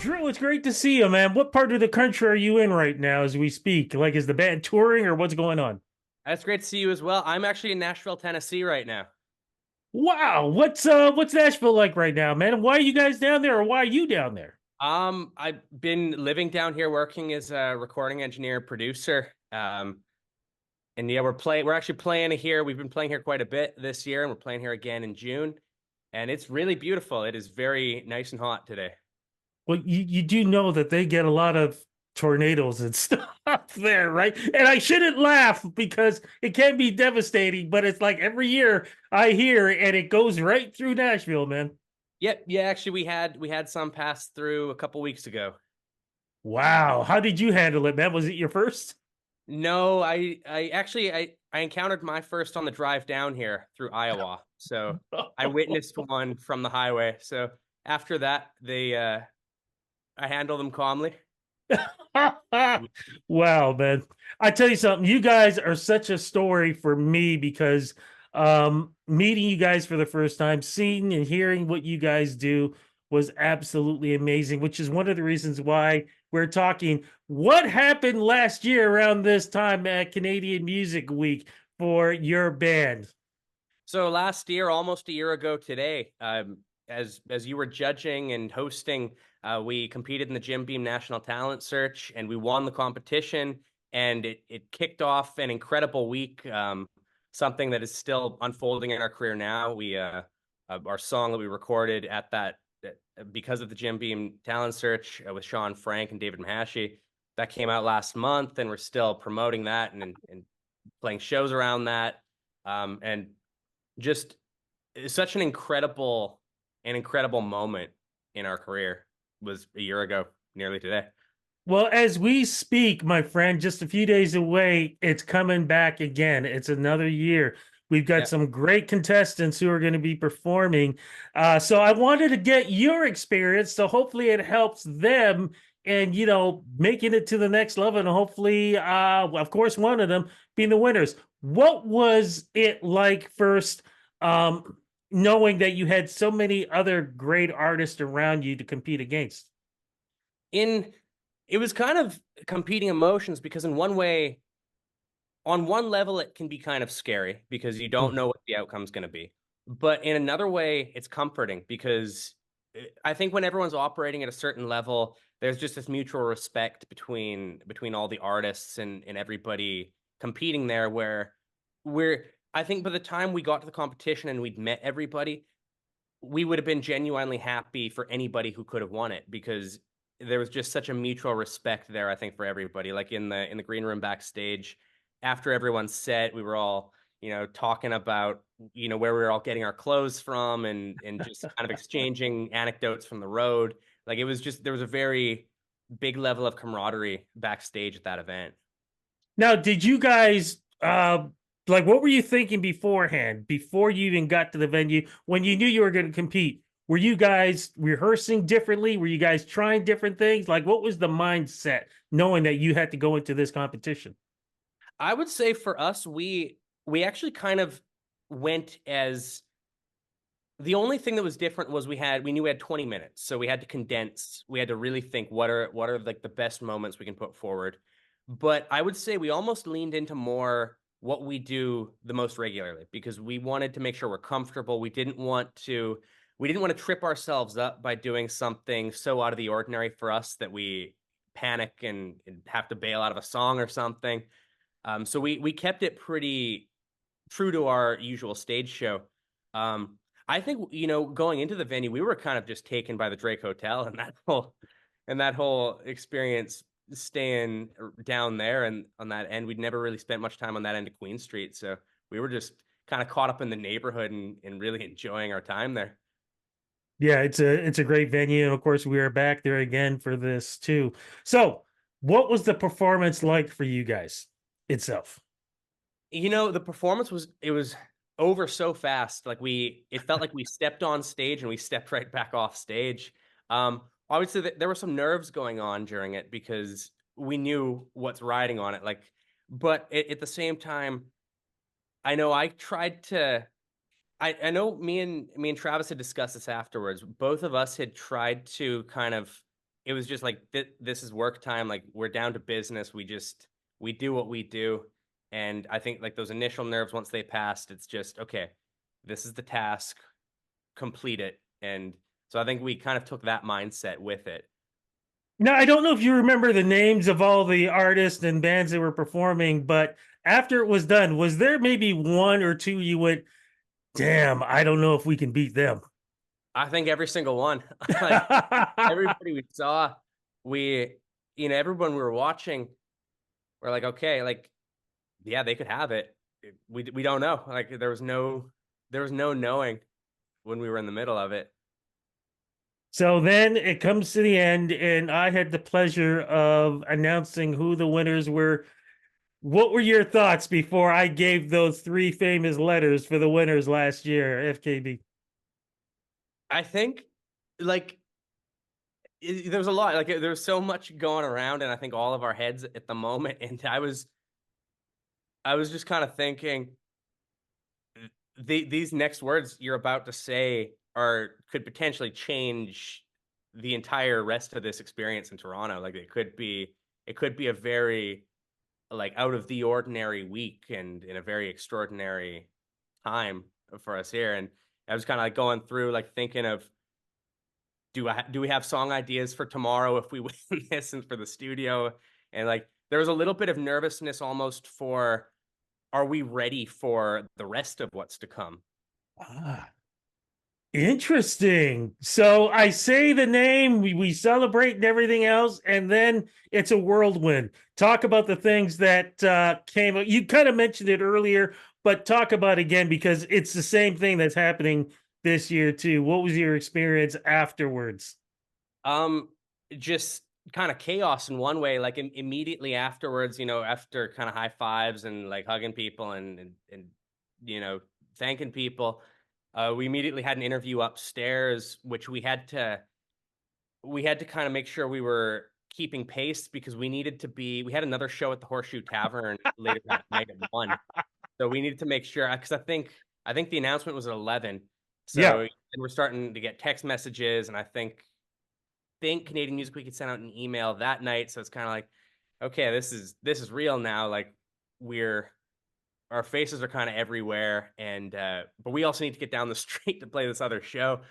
Drew, it's great to see you, man. What part of the country are you in right now as we speak? Like, is the band touring or what's going on? That's great to see you as well. I'm actually in Nashville, Tennessee right now. Wow, what's Nashville like right now, man? And why are you guys down there, or why are you down there? I've been living down here working as a recording engineer, producer. And yeah, we're actually playing here. We've been playing here quite a bit this year, and we're playing here again in June. And it's really beautiful. It is very nice and hot today. Well, you do know that they get a lot of tornadoes and stuff there, right? And I shouldn't laugh because it can be devastating, but it's like every year I hear and it goes right through Nashville, man. Yep, yeah, actually we had some pass through a couple weeks ago. Wow, how did you handle it, man? Was it your first? No, I encountered my first on the drive down here through Iowa. So I witnessed one from the highway. So after that, I handle them calmly. Wow, man. I tell you something, you guys are such a story for me because meeting you guys for the first time, seeing and hearing what you guys do was absolutely amazing, which is one of the reasons why we're talking. What happened last year around this time at Canadian Music Week for your band? So last year, almost a year ago today, as you were judging and hosting, we competed in the Jim Beam National Talent Search, and we won the competition. And it kicked off an incredible week. Something that is still unfolding in our career now. Our song that we recorded at that because of the Jim Beam Talent Search with Sean Frank and David Mahashi, that came out last month, and we're still promoting that and playing shows around that. And just such an incredible moment in our career was a year ago, nearly today. Well, as we speak, my friend, just a few days away, it's coming back again. It's another year. We've got Yeah. some great contestants who are going to be performing. So I wanted to get your experience. So hopefully it helps them and, making it to the next level. And hopefully, of course, one of them being the winners. What was it like first, knowing that you had so many other great artists around you to compete against? In It was kind of competing emotions because in one way, on one level, it can be kind of scary because you don't know what the outcome's going to be. But in another way, it's comforting because I think when everyone's operating at a certain level, there's just this mutual respect between all the artists and everybody competing there where we're I think by the time we got to the competition and we'd met everybody, we would have been genuinely happy for anybody who could have won it because there was just such a mutual respect there, I think, for everybody. Like in the green room backstage, after everyone's set, we were all, talking about, where we were all getting our clothes from and just kind of exchanging anecdotes from the road. Like it was just there was a very big level of camaraderie backstage at that event. Now, did you guys like what were you thinking beforehand, before you even got to the venue, when you knew you were going to compete? Were you guys rehearsing differently? Were you guys trying different things? Like what was the mindset knowing that you had to go into this competition? I would say for us, we actually kind of went as the only thing that was different was we knew we had 20 minutes, so we had to condense. We had to really think what are like the best moments we can put forward. But I would say we almost leaned into more what we do the most regularly because we wanted to make sure we're comfortable. We didn't want to trip ourselves up by doing something so out of the ordinary for us that we panic and have to bail out of a song or something. So we kept it pretty true to our usual stage show. Um, I think going into the venue, we were kind of just taken by the Drake Hotel and that whole experience staying down there and on that end. We'd never really spent much time on that end of Queen Street, so we were just kind of caught up in the neighborhood and really enjoying our time there. Yeah, it's a great venue, and of course we are back there again for this too. So, what was the performance like for you guys itself? The performance was over so fast. It felt like we stepped on stage and we stepped right back off stage. Obviously there were some nerves going on during it because we knew what's riding on it. But at the same time, I know I tried to. I know me and Travis had discussed this afterwards. Both of us had tried to kind of it was just like this is work time. Like we're down to business. We do what we do. And I think like those initial nerves, once they passed, it's just okay. This is the task. Complete it. And so I think we kind of took that mindset with it. Now, I don't know if you remember the names of all the artists and bands that were performing, but after it was done, was there maybe one or two you went, damn, I don't know if we can beat them? I think every single one, like everybody we saw, we, everyone we were watching, we're like, okay, like, yeah, they could have it. We don't know. Like there was no knowing when we were in the middle of it. So then it comes to the end, and I had the pleasure of announcing who the winners were. What were your thoughts before I gave those three famous letters for the winners last year, FKB? I think like there was a lot, like there was so much going around, and I think all of our heads at the moment. And I was just kind of thinking, these next words you're about to say could potentially change the entire rest of this experience in Toronto. Like it could be a very like out of the ordinary week and in a very extraordinary time for us here. And I was kind of like going through like thinking of do we have song ideas for tomorrow if we win this and for the studio? And like there was a little bit of nervousness almost for are we ready for the rest of what's to come? Ah, interesting. So I say the name, we celebrate and everything else, and then it's a whirlwind. Talk about the things that came. You kind of mentioned it earlier, but talk about it again because it's the same thing that's happening this year too. What was your experience afterwards? Um, just kind of chaos in one way. Like immediately afterwards, after kind of high fives and like hugging people and you know thanking people, we immediately had an interview upstairs, which we had to kind of make sure we were keeping pace because we had another show at the Horseshoe Tavern later that night at 1. So we needed to make sure because I think the announcement was at 11. Yeah. So and we're starting to get text messages, and I think Canadian Music Week had sent out an email that night. So it's kind of like, okay, this is real now. Like we're our faces are kind of everywhere, and but we also need to get down the street to play this other show.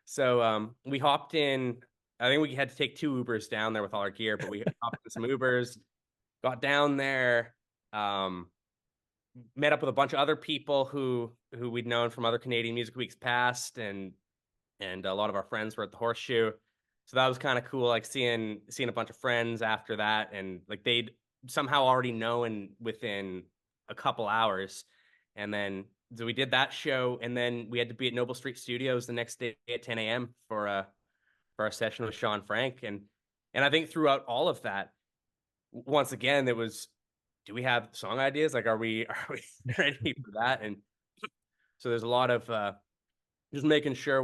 So we hopped in. I think we had to take 2 Ubers down there with all our gear, but we hopped in some Ubers, got down there, met up with a bunch of other people who we'd known from other Canadian Music Weeks past, and a lot of our friends were at the Horseshoe. So that was kind of cool, like seeing a bunch of friends after that, and like they'd somehow already known within a couple hours. And then so we did that show, and then we had to be at Noble Street Studios the next day at 10 a.m. for our session with Sean Frank. And I think throughout all of that, once again, it was, do we have song ideas? Like, are we ready for that? And so there's a lot of just making sure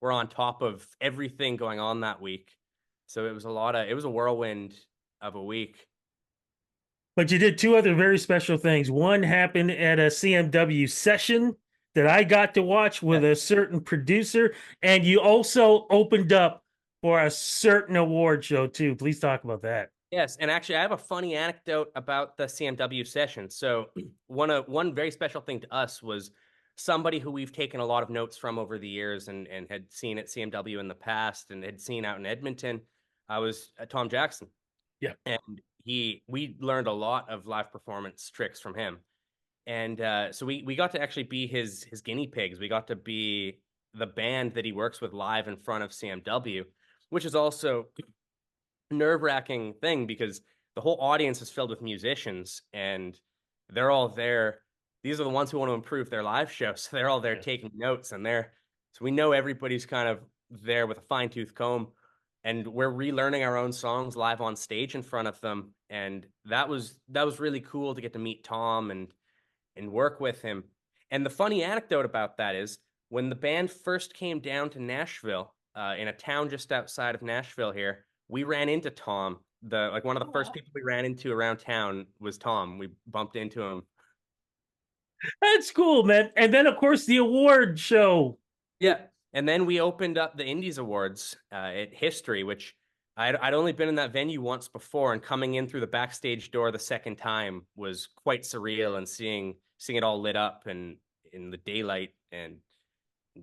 we're on top of everything going on that week. So it was a whirlwind of a week. But you did two other very special things. One happened at a CMW session that I got to watch with a certain producer, and you also opened up for a certain award show too. Please talk about that. Yes, and actually, I have a funny anecdote about the CMW session. So one very special thing to us was somebody who we've taken a lot of notes from over the years and had seen at CMW in the past and had seen out in Edmonton. I was Tom Jackson. Yeah. And we learned a lot of live performance tricks from him. And so we got to actually be his guinea pigs. We got to be the band that he works with live in front of CMW, which is also nerve-wracking thing because the whole audience is filled with musicians and they're all there. These are the ones who want to improve their live show. So they're all there taking notes, and so we know everybody's kind of there with a fine-tooth comb, and we're relearning our own songs live on stage in front of them. And that was really cool to get to meet Tom and work with him. And the funny anecdote about that is when the band first came down to Nashville, in a town just outside of Nashville here, we ran into Tom. One of the first people we ran into around town was Tom. We bumped into him. That's cool, man. And then, of course, the award show. Yeah. And then we opened up the Indies Awards at History, which I'd only been in that venue once before, and coming in through the backstage door the second time was quite surreal, and seeing it all lit up and in the daylight and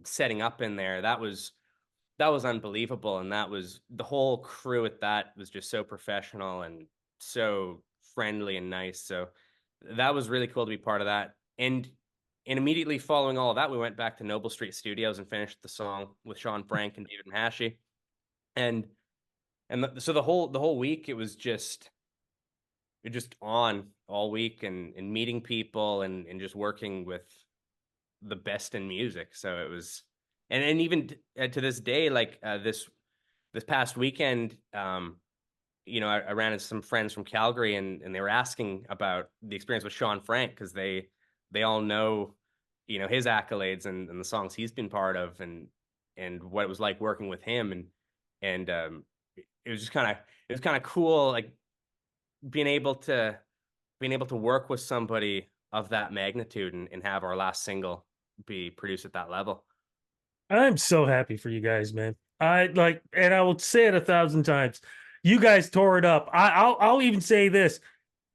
setting up in there, that was unbelievable. And that was the whole crew at that was just so professional and so friendly and nice. So that was really cool to be part of that. And immediately following all of that, we went back to Noble Street Studios and finished the song with Sean Frank and David Mahashy. And so the whole week it just on all week, and meeting people and just working with the best in music. So it was, and even to this day, like this past weekend, I ran into some friends from Calgary, and they were asking about the experience with Sean Frank, because they all know, his accolades and the songs he's been part of, and what it was like working with him. And it was just kind of cool, like being able to work with somebody of that magnitude, and have our last single be produced at that level. I'm so happy for you guys, man. I like, and I will say it 1,000 times. You guys tore it up. I'll even say this: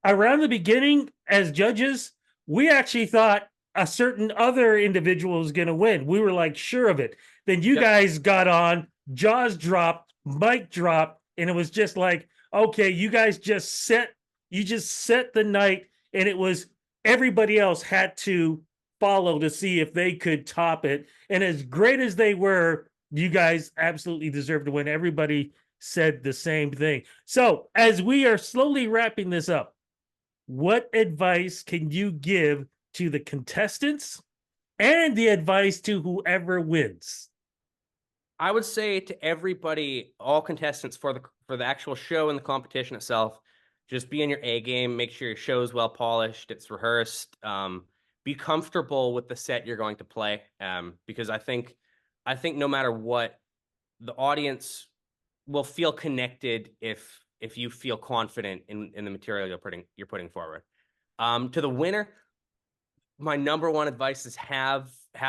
around the beginning, as judges, we actually thought a certain other individual was going to win. We were like sure of it. Then you Yep. guys got on, jaws dropped, mic dropped, and it was just like, okay, you just set the night, and it was everybody else had to follow to see if they could top it. And as great as they were, you guys absolutely deserve to win. Everybody said the same thing. So, as we are slowly wrapping this up, what advice can you give to the contestants and the advice to whoever wins? I would say to everybody, all contestants, for the actual show and the competition itself, just be in your A game. Make sure your show is well polished, it's rehearsed. Be comfortable with the set you're going to play, because I think no matter what, the audience will feel connected if you feel confident in the material you're putting forward. To the winner, my number one advice is have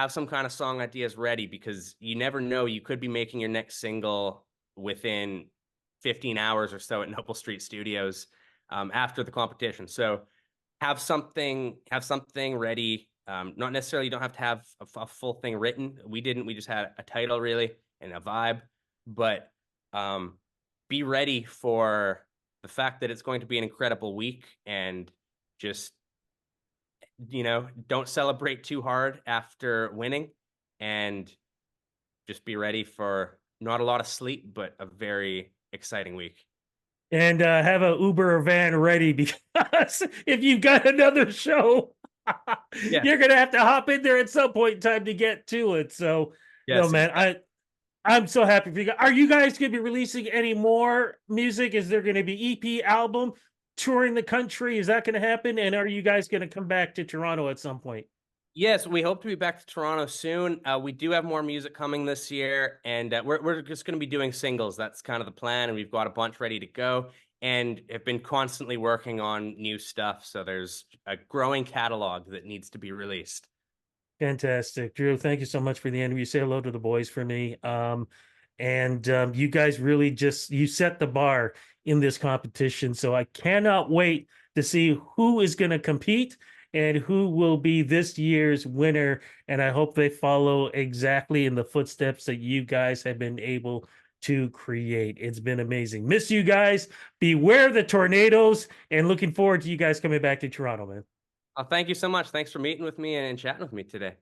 some kind of song ideas ready, because you never know, you could be making your next single within 15 hours or so at Noble Street Studios, after the competition. So have something ready. Not necessarily, you don't have to have a full thing written. We didn't. We just had a title really and a vibe, but be ready for the fact that it's going to be an incredible week, and just don't celebrate too hard after winning, and just be ready for not a lot of sleep, but a very exciting week. And have a Uber or van ready, because if you've got another show, Yeah. you're gonna have to hop in there at some point in time to get to it. So, no, Yes. man, I'm so happy for you guys. Are you guys gonna be releasing any more music? Is there gonna be EP album touring the country? Is that gonna happen? And are you guys gonna come back to Toronto at some point? Yes, we hope to be back to Toronto soon. We do have more music coming this year, and we're just going to be doing singles. That's kind of the plan, and we've got a bunch ready to go, and have been constantly working on new stuff. So there's a growing catalog that needs to be released. Fantastic, Drew. Thank you so much for the interview. Say hello to the boys for me. And you guys really you set the bar in this competition. So I cannot wait to see who is going to compete and who will be this year's winner. And I hope they follow exactly in the footsteps that you guys have been able to create. It's been amazing. Miss you guys. Beware the tornadoes, and looking forward to you guys coming back to Toronto, man. Thank you so much. Thanks for meeting with me and chatting with me today.